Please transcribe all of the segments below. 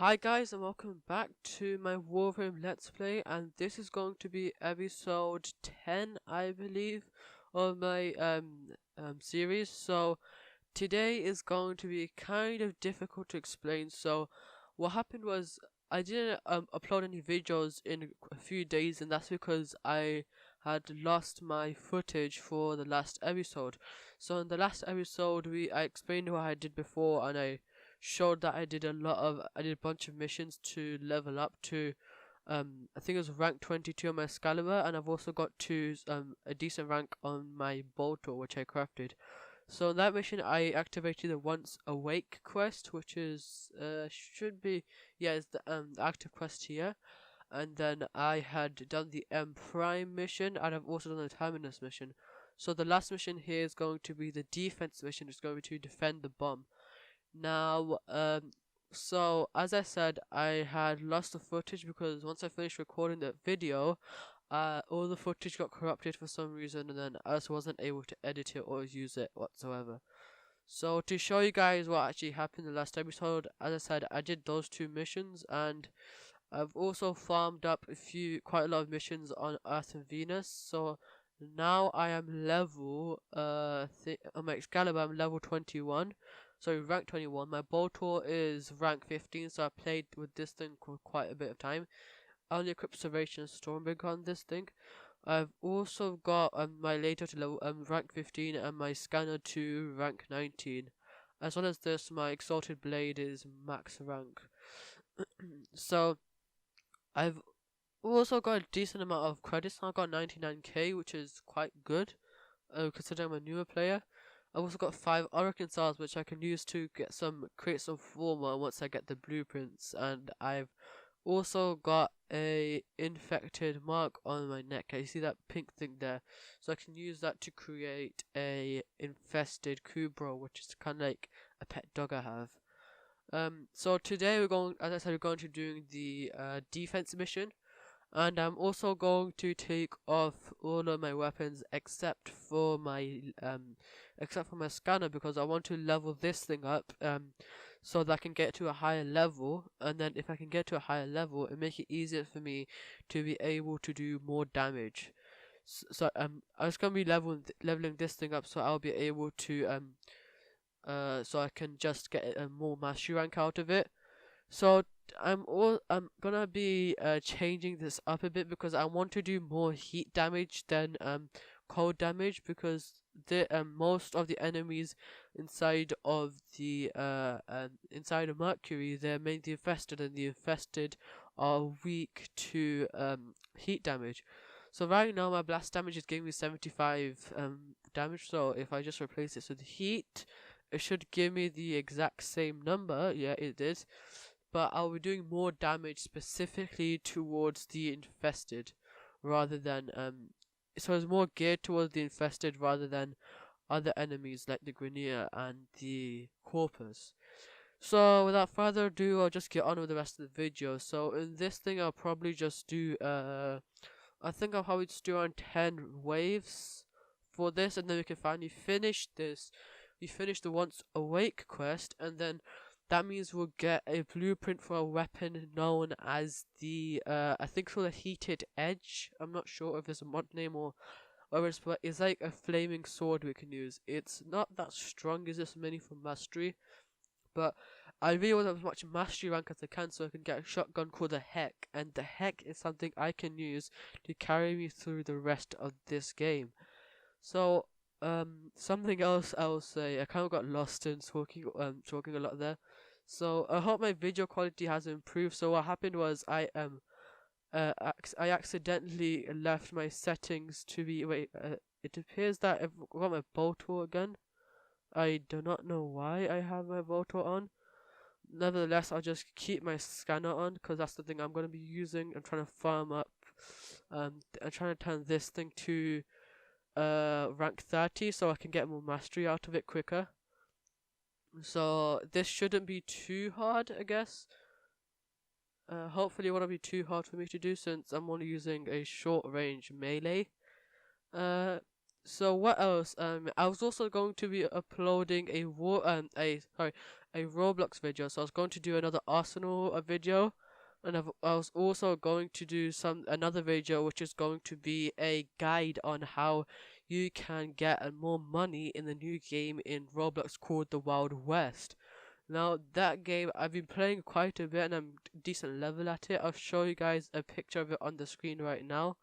Hi guys and welcome back to my Warframe Let's Play, and this is going to be episode 10 I believe of my series. So today is going to be kind of difficult to explain. So what happened was I didn't upload any videos in a few days, and that's because I had lost my footage for the last episode. So in the last episode I explained what I did before, and I showed that I did a bunch of missions to level up to I think it was rank 22 on my Excalibur, and I've also got to a decent rank on my Boltor, which I crafted. So in that mission I activated the once awake quest, which is should be, yeah, it's the active quest here. And then I had done the M Prime mission, and I've also done the Terminus mission. So the last mission here is going to be the defense mission. It's going to defend the bomb. Now, so as I said, I had lost the footage because once I finished recording the video, all the footage got corrupted for some reason, and then I just wasn't able to edit it or use it whatsoever. So to show you guys what actually happened in the last episode, as I said, I did those two missions, and I've also farmed up quite a lot of missions on Earth and Venus. So now I am level, on my Excalibur I'm level 21. So rank 21. My Boltor is rank 15, so I played with this thing for quite a bit of time. I only equipped Serration Stormbreaker on this thing. I've also got my later to level rank 15 and my scanner to rank 19. As well as this, my Exalted Blade is max rank. So I've also got a decent amount of credits. I've got 99k, which is quite good, considering I'm a newer player. I've also got 5 awoken stars, which I can use to create some former once I get the blueprints. And I've also got a infected mark on my neck. You see that pink thing there? So I can use that to create a infested Kubro, which is kind of like a pet dog I have. So today as I said, we're going to do the defense mission, and I'm also going to take off all of my weapons except for my scanner, because I want to level this thing up so that I can get to a higher level, and then if I can get to a higher level, it make it easier for me to be able to do more damage. So I'm just gonna be leveling this thing up, so I'll be able to so I can just get a more mastery rank out of it. So I'm gonna be changing this up a bit, because I want to do more heat damage than cold damage, because the most of the enemies inside of Mercury, they're mainly infested, and the infested are weak to heat damage. So right now my blast damage is giving me 75 damage, so if I just replace this with heat, it should give me the exact same number. Yeah, it is. But I'll be doing more damage specifically towards the infested, rather than so it's more geared towards the infested rather than other enemies like the Grenier and the Corpus. So without further ado, I'll just get on with the rest of the video. So in this thing, I'll probably just do I think I'll probably just do around 10 waves for this, and then we can finally finish this. We finish the once awake quest, and then that means we'll get a blueprint for a weapon known as the I think it's called a heated edge. I'm not sure if it's a mod name or whatever it's, but it's like a flaming sword we can use. It's not that strong as this mini for mastery, but I really want as much mastery rank as I can, so I can get a shotgun called the Heck, and the Heck is something I can use to carry me through the rest of this game. So something else I will say, I kind of got lost in talking a lot there. So I hope my video quality has improved. So what happened was I accidentally left my settings to be it appears that I've got my Boltor again. I do not know why I have my Boltor on. Nevertheless, I'll just keep my scanner on, because that's the thing I'm going to be using. I'm trying to farm up. I'm trying to turn this thing to rank 30 so I can get more mastery out of it quicker. So this shouldn't be too hard, I guess. Hopefully it won't be too hard for me to do, since I'm only using a short range melee. So what else? I was also going to be uploading a a Roblox video, so I was going to do another Arsenal video, and I was also going to do another video which is going to be a guide on how you can get more money in the new game in Roblox called the Wild West. Now that game I've been playing quite a bit and I'm decent level at it. I'll show you guys a picture of it on the screen right now.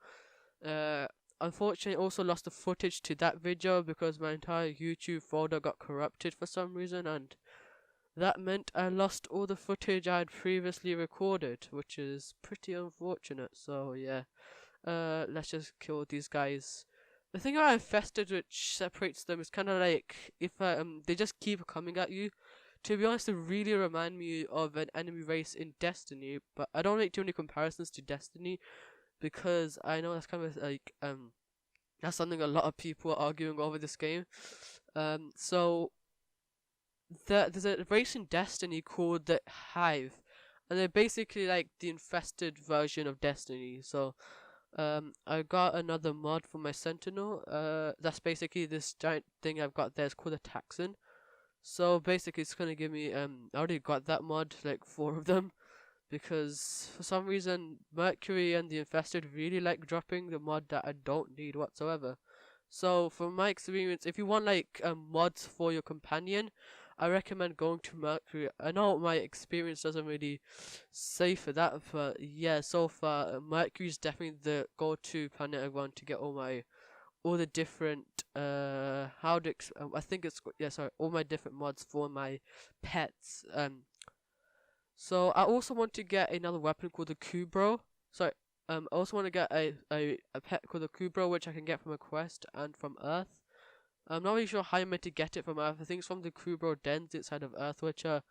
Unfortunately, I also lost the footage to that video because my entire YouTube folder got corrupted for some reason, and that meant I lost all the footage I had previously recorded, which is pretty unfortunate. So yeah, let's just kill these guys. The thing about infested which separates them is kind of like if they just keep coming at you. To be honest, they really remind me of an enemy race in Destiny, but I don't make too many comparisons to Destiny because I know that's kind of like that's something a lot of people are arguing over this game. So there's a race in Destiny called the Hive, and they're basically like the infested version of Destiny. So I got another mod for my Sentinel. That's basically this giant thing I've got there. It's called a Taxon. So basically it's gonna give me I already got that mod, like 4 of them, because for some reason Mercury and the Infested really like dropping the mod that I don't need whatsoever. So from my experience, if you want like mods for your companion, I recommend going to Mercury. I know my experience doesn't really say for that, but yeah, so far Mercury is definitely the go-to planet I want to get all the different I think it's all my different mods for my pets. So I also want to get another weapon called the Kubro. I also want to get a pet called the Kubro, which I can get from a quest and from Earth. I'm not really sure how I'm meant to get it from Earth. I think it's from the Kubro dens inside of Earth, which are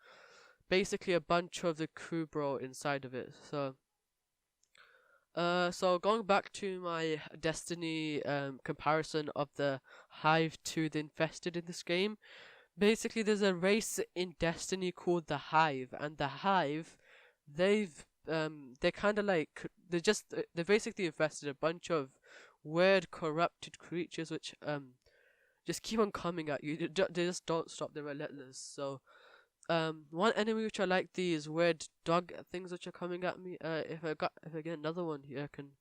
basically a bunch of the Kubro inside of it. So going back to my Destiny comparison of the Hive to the Infested in this game, basically there's a race in Destiny called the Hive, and the Hive, they're kind of like they're basically infested a bunch of weird corrupted creatures which just keep on coming at you. They just don't stop. They're relentless. So one enemy which I like, these weird dog things which are coming at me. If I get another one here, I can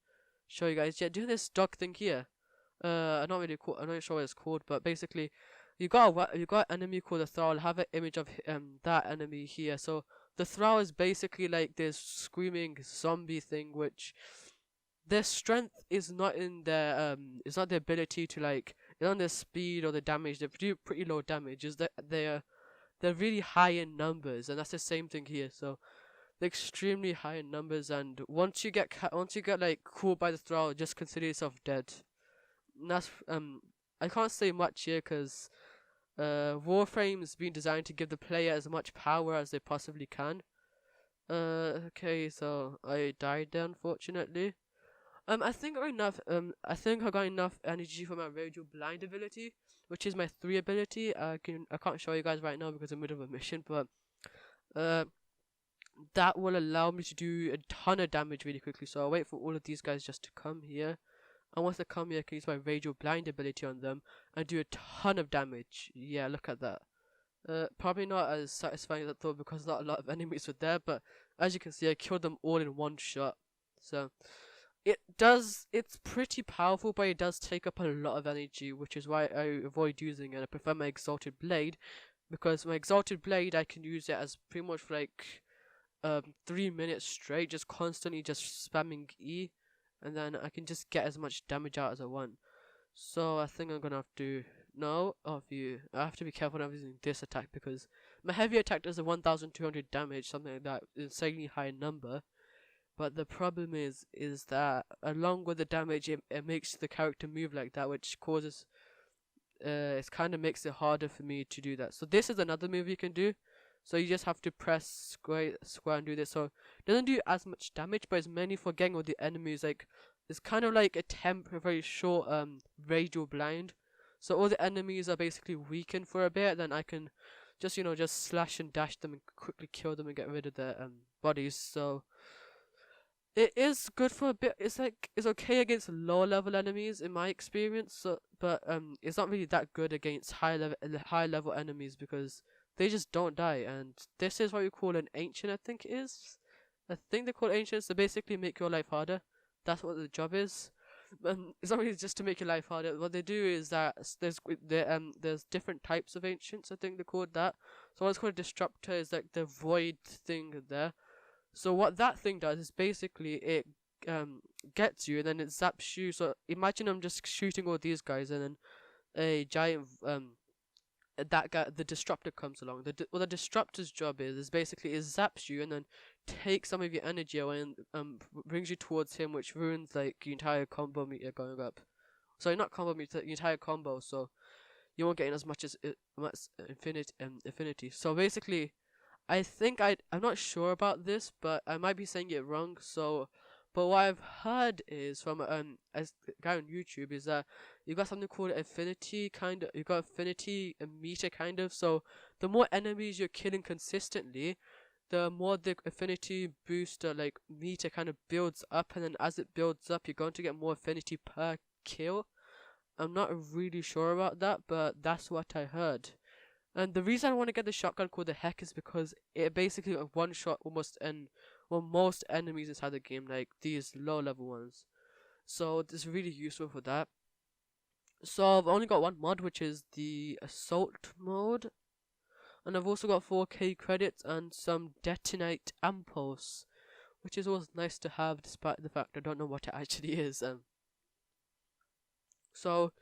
show you guys. Yeah, doing this dog thing here. I'm not sure what it's called, but basically, you got an enemy called a Thrall. I'll have an image of that enemy here. So the Thrall is basically like this screaming zombie thing, which their strength is not in their it's not their ability to like, it's not their speed or the damage. They do pretty low damage. Is that they're really high in numbers, and that's the same thing here. So they're extremely high in numbers, and once you get like caught by the Thrall, just consider yourself dead. And that's I can't say much here because Warframe's been designed to give the player as much power as they possibly can. Okay, so I died there unfortunately. I think I got enough energy for my radial blind ability, which is my 3 ability. I can't show you guys right now because I'm in the middle of a mission, but that will allow me to do a ton of damage really quickly. So I'll wait for all of these guys just to come here. And once they come here, I can use my radial blind ability on them and do a ton of damage. Yeah, look at that. Probably not as satisfying as I thought because not a lot of enemies were there, but as you can see, I killed them all in one shot. So it's pretty powerful, but it does take up a lot of energy, which is why I avoid using it. I prefer my Exalted Blade, because my Exalted Blade, I can use it as pretty much for like 3 minutes straight, just constantly just spamming E, and then I can just get as much damage out as I want. So I think I'm gonna have to I have to be careful when I'm using this attack, because my heavy attack does a 1200 damage, something like that, insanely high number. But the problem is that along with the damage, it makes the character move like that, which causes it kind of makes it harder for me to do that. So this is another move you can do. So you just have to press square and do this. So it doesn't do as much damage, but it's mainly for getting all the enemies. Like it's kind of like a very short radial blind. So all the enemies are basically weakened for a bit. Then I can just slash and dash them and quickly kill them and get rid of their bodies. So it is good for a bit. It's okay against lower level enemies in my experience. So, but it's not really that good against high level enemies, because they just don't die. And this is what you call an ancient, I think it is. I think they call ancients to basically make your life harder. That's what the job is. It's not really just to make your life harder. What they do is that there's different types of ancients. I think they're called that. So what's called a disruptor is like the void thing there. So what that thing does is basically it gets you and then it zaps you. So imagine I'm just shooting all these guys and then a giant that guy, the disruptor, comes along. What the disruptor's job is basically it zaps you and then takes some of your energy away and brings you towards him, which ruins like your entire combo meter going up. Sorry, not combo meter, your entire combo. So you won't get in as much as infinity. So basically, I think I'm not sure about this, but I might be saying it wrong. So, but what I've heard is from a guy on YouTube is that you got something called affinity kind of. You got affinity meter kind of. So the more enemies you're killing consistently, the more the affinity booster like meter kind of builds up, and then as it builds up, you're going to get more affinity per kill. I'm not really sure about that, but that's what I heard. And the reason I want to get the shotgun called the Heck is because it basically one shot almost most enemies inside the game, like these low level ones. So it's really useful for that. So I've only got one mod, which is the assault mode, and I've also got 4k credits and some detonate ampulse, which is always nice to have despite the fact I don't know what it actually is. So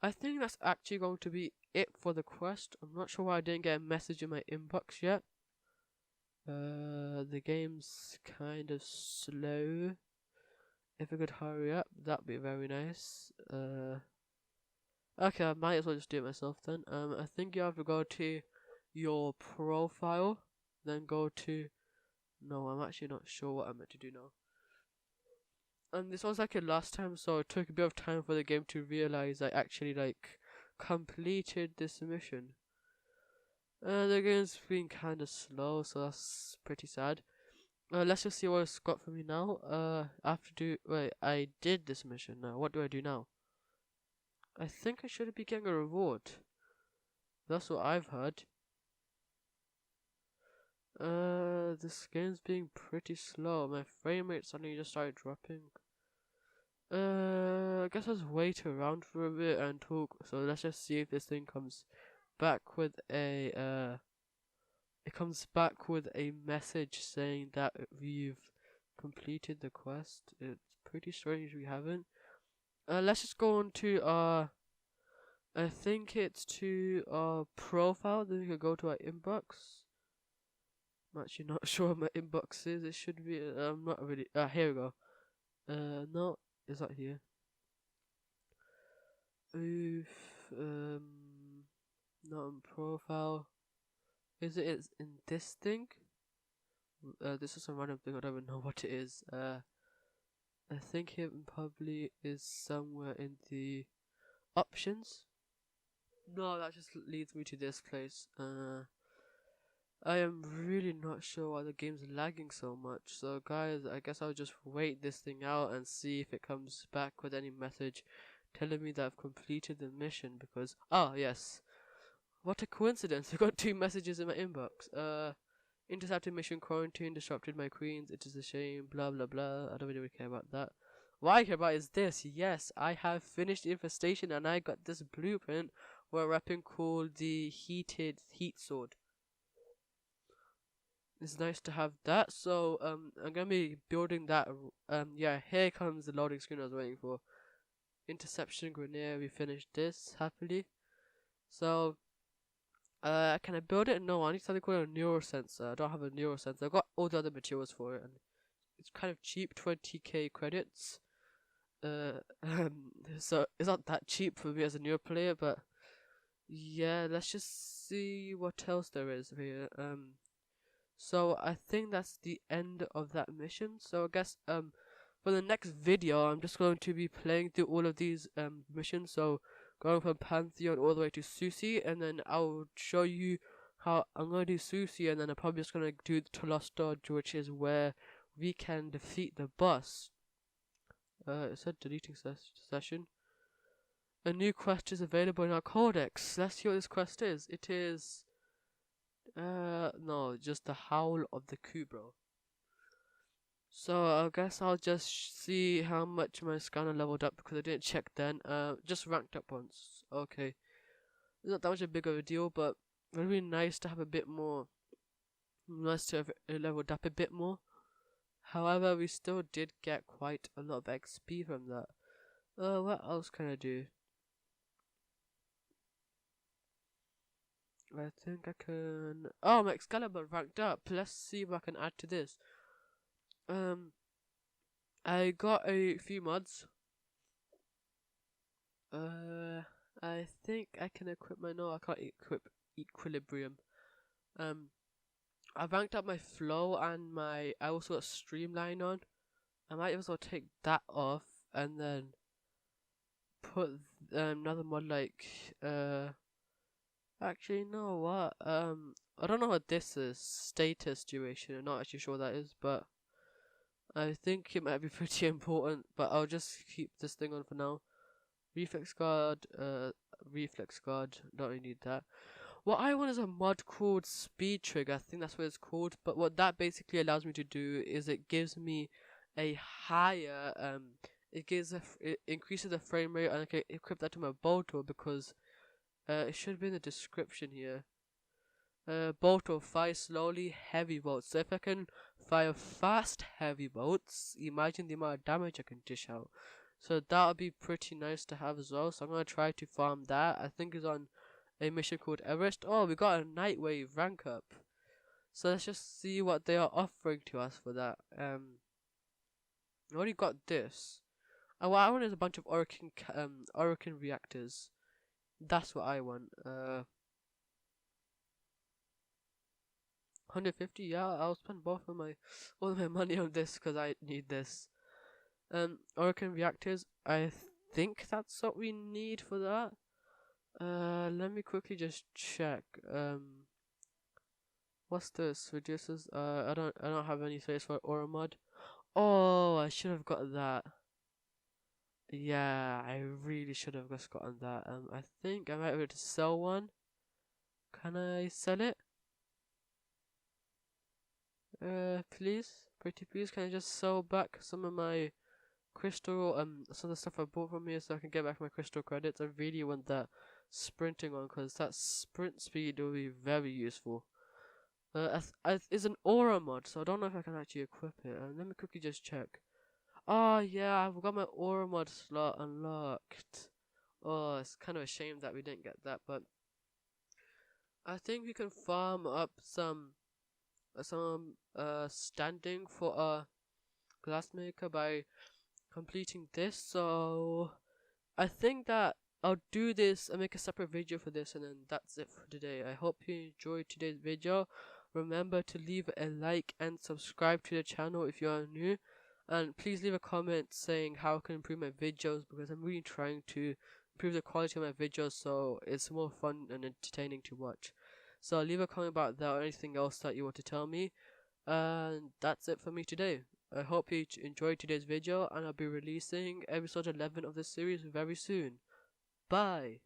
I think that's actually going to be it for the quest. I'm not sure why I didn't get a message in my inbox yet. The game's kind of slow. If I could hurry up, that'd be very nice. Okay, I might as well just do it myself then. I think you have to go to your profile, then go to... No, I'm actually not sure what I'm meant to do now. And this was like it last time, so it took a bit of time for the game to realize I actually like completed this mission. The game's been kind of slow, so that's pretty sad. Let's just see what it's got for me now. I did this mission now. What do I do now? I think I should be getting a reward. That's what I've heard. This game's being pretty slow. My frame rate suddenly just started dropping. I guess I'll just wait around for a bit and talk. So let's just see if this thing comes back with a message saying that we've completed the quest. It's pretty strange we haven't. Let's just go on to I think it's to our profile. Then we can go to our inbox. I'm actually not sure what my inbox is. It should be. I'm not really. Here we go. No, is that here? Oof. Not on profile. Is it? It's in this thing. This is some random thing. I don't even know what it is. I think it probably is somewhere in the options. No, that just leads me to this place. I am really not sure why the game's lagging so much. So guys, I guess I'll just wait this thing out and see if it comes back with any message telling me that I've completed the mission. Because yes, what a coincidence! I got 2 messages in my inbox. Intercepted mission, quarantine, disrupted my queens. It is a shame. Blah blah blah. I don't really care about that. What I care about is this. Yes, I have finished the infestation and I got this blueprint for a weapon called the heat sword. It's nice to have that. So I'm gonna be building that. Yeah, here comes the loading screen I was waiting for. Interception grenade. We finished this happily. So can I build it? No, I need something called a neurosensor. I don't have a neurosensor. I've got all the other materials for it, and it's kind of cheap, 20k credits. So it's not that cheap for me as a new player, but yeah, let's just see what else there is here. So I think that's the end of that mission. So I guess for the next video, I'm just going to be playing through all of these missions. So going from Pantheon all the way to Susi, and then I'll show you how I'm gonna do Susi, and then I'm probably just gonna do the Tolos Dodge, which is where we can defeat the boss. It said deleting session. A new quest is available in our codex. Let's see what this quest is. It is No, just the howl of the coup, bro. So I guess I'll just see how much my scanner leveled up because I didn't check then. Just ranked up once. Okay, it's not that much a big of a deal, but it would be nice to have a bit more. Nice to have it leveled up a bit more. However, we still did get quite a lot of XP from that. What else can I do? I think I can. Oh, my Excalibur ranked up. Let's see what I can add to this. I got a few mods. I think I can equip my. No, I can't equip Equilibrium. I ranked up my flow and my. I also got Streamline on. I might also take that off and then put another mod like Actually, no, what? I don't know what this is. Status duration. I'm not actually sure what that is, but I think it might be pretty important. But I'll just keep this thing on for now. Reflex guard. Reflex guard. Don't really need that. What I want is a mod called Speed Trigger. I think that's what it's called. But what that basically allows me to do is it gives me a higher it increases the frame rate, and I can equip that to my bolter because it should be in the description here. Bolter, fire slowly, heavy bolts. So if I can fire fast heavy bolts, imagine the amount of damage I can dish out. So that would be pretty nice to have as well. So I'm gonna try to farm that. I think it's on a mission called Everest. Oh, we got a Nightwave rank up. So let's just see what they are offering to us for that. I already got this. And what I want is a bunch of awoken reactors. That's what I want. 150. Yeah, I'll spend all of my money on this because I need this. Awoken reactors. I think that's what we need for that. Let me quickly just check. What's this? Reduces. I don't have any space for aura mod. Oh, I should have got that. Yeah, I really should have just gotten that. I think I might be able to sell one. Can I sell it? Please, pretty please, can I just sell back some of my crystal, some of the stuff I bought from here so I can get back my crystal credits? I really want that sprinting one because that sprint speed will be very useful. It's an aura mod, so I don't know if I can actually equip it. Let me quickly just check. Oh yeah, I've got my aura mod slot unlocked. Oh, it's kind of a shame that we didn't get that, but I think we can farm up some standing for a glassmaker by completing this. So I think that I'll do this and make a separate video for this, and then that's it for today. I hope you enjoyed today's video. Remember to leave a like and subscribe to the channel if you are new, and please leave a comment saying how I can improve my videos because I'm really trying to improve the quality of my videos so it's more fun and entertaining to watch. So leave a comment about that or anything else that you want to tell me. And that's it for me today. I hope you enjoyed today's video, and I'll be releasing episode 11 of this series very soon. Bye!